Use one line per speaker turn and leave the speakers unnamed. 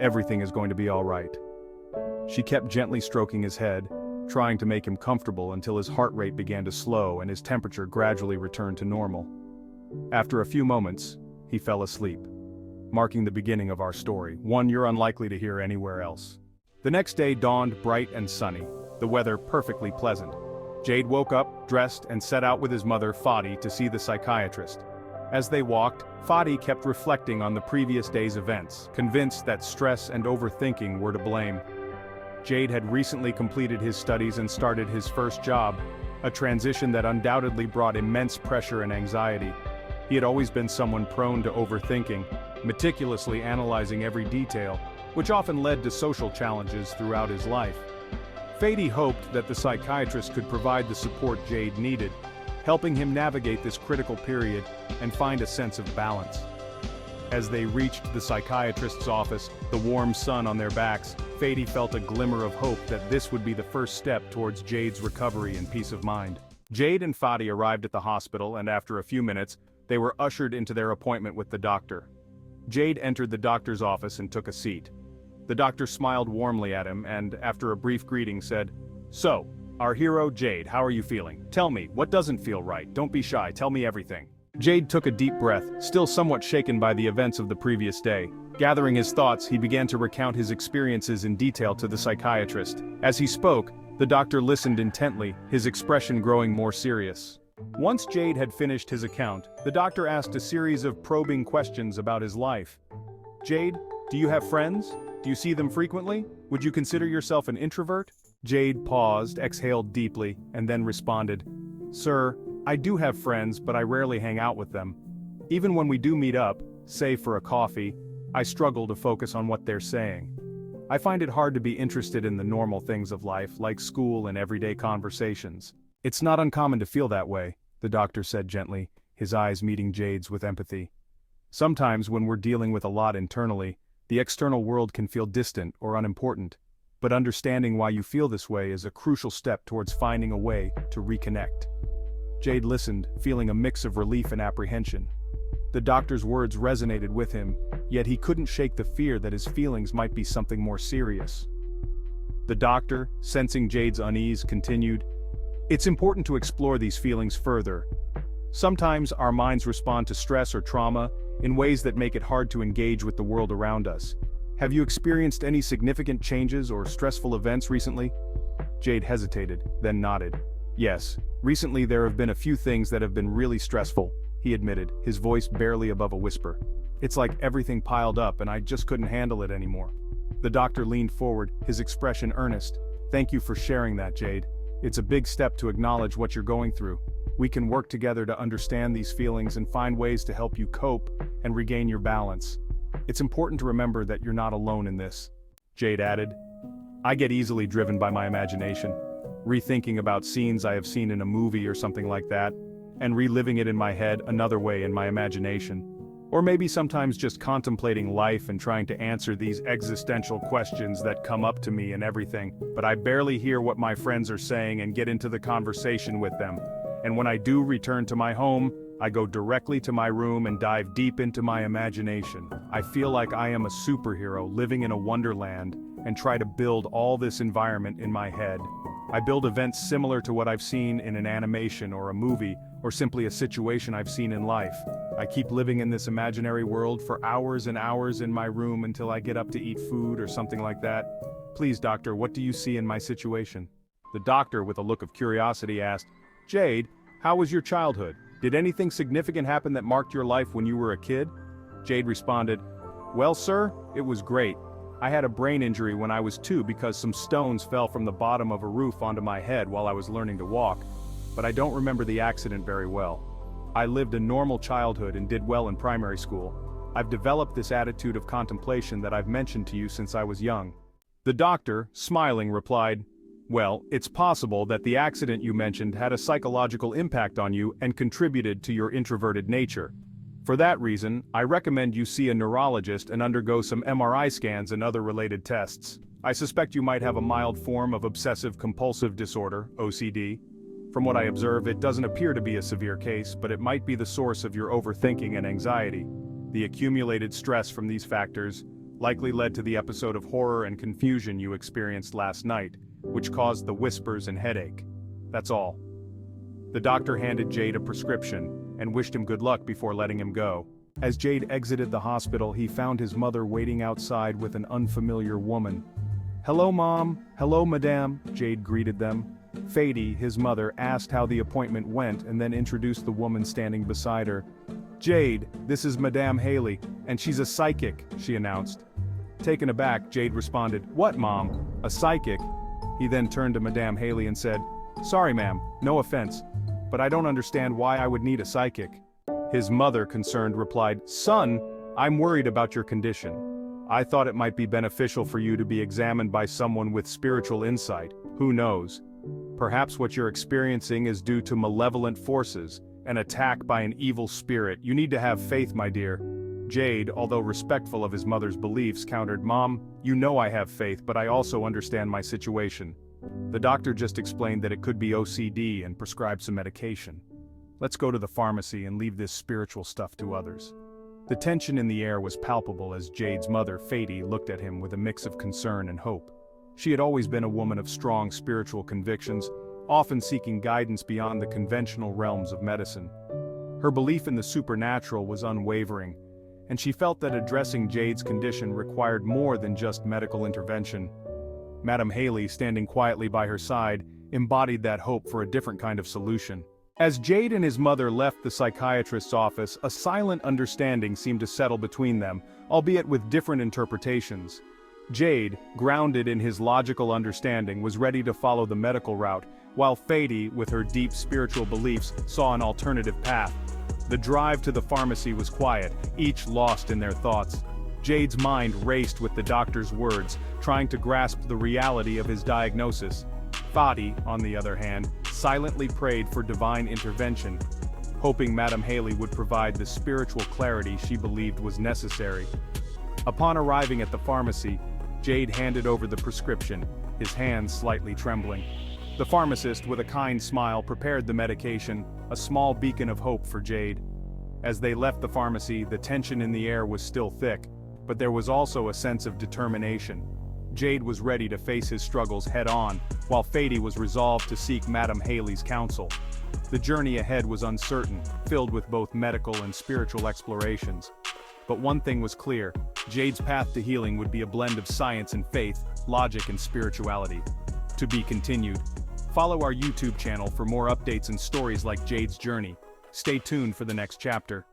Everything is going to be all right. She kept gently stroking his head, trying to make him comfortable until his heart rate began to slow and his temperature gradually returned to normal. After a few moments, he fell asleep, marking the beginning of our story, one you're unlikely to hear anywhere else. The next day dawned bright and sunny, the weather perfectly pleasant. Jade woke up, dressed, and set out with his mother, Fadi, to see the psychiatrist. As they walked, Fadi kept reflecting on the previous day's events, convinced that stress and overthinking were to blame. Jade had recently completed his studies and started his first job, a transition that undoubtedly brought immense pressure and anxiety. He had always been someone prone to overthinking, meticulously analyzing every detail, which often led to social challenges throughout his life. Fadi hoped that the psychiatrist could provide the support Jade needed, helping him navigate this critical period and find a sense of balance. As they reached the psychiatrist's office, the warm sun on their backs, Fadi felt a glimmer of hope that this would be the first step towards Jade's recovery and peace of mind. Jade and Fadi arrived at the hospital, and after a few minutes, they were ushered into their appointment with the doctor. Jade entered the doctor's office and took a seat. The doctor smiled warmly at him and, after a brief greeting, said, "So, our hero Jade, how are you feeling? Tell me, what doesn't feel right? Don't be shy, tell me everything." Jade took a deep breath, still somewhat shaken by the events of the previous day. Gathering his thoughts, he began to recount his experiences in detail to the psychiatrist. As he spoke, the doctor listened intently, his expression growing more serious. Once Jade had finished his account, the doctor asked a series of probing questions about his life. "Jade, do you have friends? Do you see them frequently? Would you consider yourself an introvert?" Jade paused, exhaled deeply, and then responded, "Sir, I do have friends, but I rarely hang out with them. Even when we do meet up, say for a coffee, I struggle to focus on what they're saying. I find it hard to be interested in the normal things of life, like school and everyday conversations." "It's not uncommon to feel that way," the doctor said gently, his eyes meeting Jade's with empathy. "Sometimes when we're dealing with a lot internally, the external world can feel distant or unimportant, but understanding why you feel this way is a crucial step towards finding a way to reconnect." Jade listened, feeling a mix of relief and apprehension. The doctor's words resonated with him, yet he couldn't shake the fear that his feelings might be something more serious. The doctor, sensing Jade's unease, continued, "It's important to explore these feelings further. Sometimes our minds respond to stress or trauma in ways that make it hard to engage with the world around us. Have you experienced any significant changes or stressful events recently?" Jade hesitated, then nodded. "Yes, recently there have been a few things that have been really stressful," he admitted, his voice barely above a whisper. "It's like everything piled up and I just couldn't handle it anymore." The doctor leaned forward, his expression earnest. "Thank you for sharing that, Jade. It's a big step to acknowledge what you're going through. We can work together to understand these feelings and find ways to help you cope and regain your balance. It's important to remember that you're not alone in this." Jade added, "I get easily driven by my imagination, rethinking about scenes I have seen in a movie or something like that, and reliving it in my head another way in my imagination. Or maybe sometimes just contemplating life and trying to answer these existential questions that come up to me and everything, but I barely hear what my friends are saying and get into the conversation with them. And when I do return to my home, I go directly to my room and dive deep into my imagination. I feel like I am a superhero living in a wonderland and try to build all this environment in my head. I build events similar to what I've seen in an animation or a movie, or simply a situation I've seen in life. I keep living in this imaginary world for hours and hours in my room until I get up to eat food or something like that. Please, doctor, what do you see in my situation?" The doctor, with a look of curiosity, asked, "Jade, how was your childhood? Did anything significant happen that marked your life when you were a kid?" Jade responded, "Well, sir, it was great. I had a brain injury when I was 2 because some stones fell from the bottom of a roof onto my head while I was learning to walk, but I don't remember the accident very well. I lived a normal childhood and did well in primary school. I've developed this attitude of contemplation that I've mentioned to you since I was young." The doctor, smiling, replied, "Well, it's possible that the accident you mentioned had a psychological impact on you and contributed to your introverted nature. For that reason, I recommend you see a neurologist and undergo some MRI scans and other related tests. I suspect you might have a mild form of obsessive-compulsive disorder, OCD. From what I observe, it doesn't appear to be a severe case, but it might be the source of your overthinking and anxiety. The accumulated stress from these factors, likely led to the episode of horror and confusion you experienced last night, which caused the whispers and headache. That's all. The doctor handed Jade a prescription and wished him good luck before letting him go. As Jade exited the hospital, he found his mother waiting outside with an unfamiliar woman. "Hello, Mom. Hello, Madame," Jade greeted them. Fady, his mother, asked how the appointment went and then introduced the woman standing beside her. "Jade, this is Madame Haley, and she's a psychic," she announced. Taken aback, Jade responded, "What, Mom? A psychic?" He then turned to Madame Haley and said, "Sorry, ma'am, no offense, but I don't understand why I would need a psychic." His mother, concerned, replied, "Son, I'm worried about your condition. I thought it might be beneficial for you to be examined by someone with spiritual insight. Who knows? Perhaps what you're experiencing is due to malevolent forces, an attack by an evil spirit. You need to have faith, my dear." Jade, although respectful of his mother's beliefs, countered, "Mom, you know I have faith, but I also understand my situation." The doctor just explained that it could be OCD and prescribed some medication. "Let's go to the pharmacy and leave this spiritual stuff to others." The tension in the air was palpable as Jade's mother, Fady, looked at him with a mix of concern and hope. She had always been a woman of strong spiritual convictions, often seeking guidance beyond the conventional realms of medicine. Her belief in the supernatural was unwavering, and she felt that addressing Jade's condition required more than just medical intervention. Madame Haley, standing quietly by her side, embodied that hope for a different kind of solution. As Jade and his mother left the psychiatrist's office, a silent understanding seemed to settle between them, albeit with different interpretations. Jade, grounded in his logical understanding, was ready to follow the medical route, while Fady, with her deep spiritual beliefs, saw an alternative path. The drive to the pharmacy was quiet, each lost in their thoughts. Jade's mind raced with the doctor's words, trying to grasp the reality of his diagnosis. Fady, on the other hand, silently prayed for divine intervention, hoping Madame Haley would provide the spiritual clarity she believed was necessary. Upon arriving at the pharmacy, Jade handed over the prescription, his hands slightly trembling. The pharmacist, with a kind smile, prepared the medication, a small beacon of hope for Jade. As they left the pharmacy, the tension in the air was still thick, but there was also a sense of determination. Jade was ready to face his struggles head-on, while Fady was resolved to seek Madame Haley's counsel. The journey ahead was uncertain, filled with both medical and spiritual explorations. But one thing was clear: Jade's path to healing would be a blend of science and faith, logic and spirituality. To be continued. Follow our YouTube channel for more updates and stories like Jade's journey. Stay tuned for the next chapter.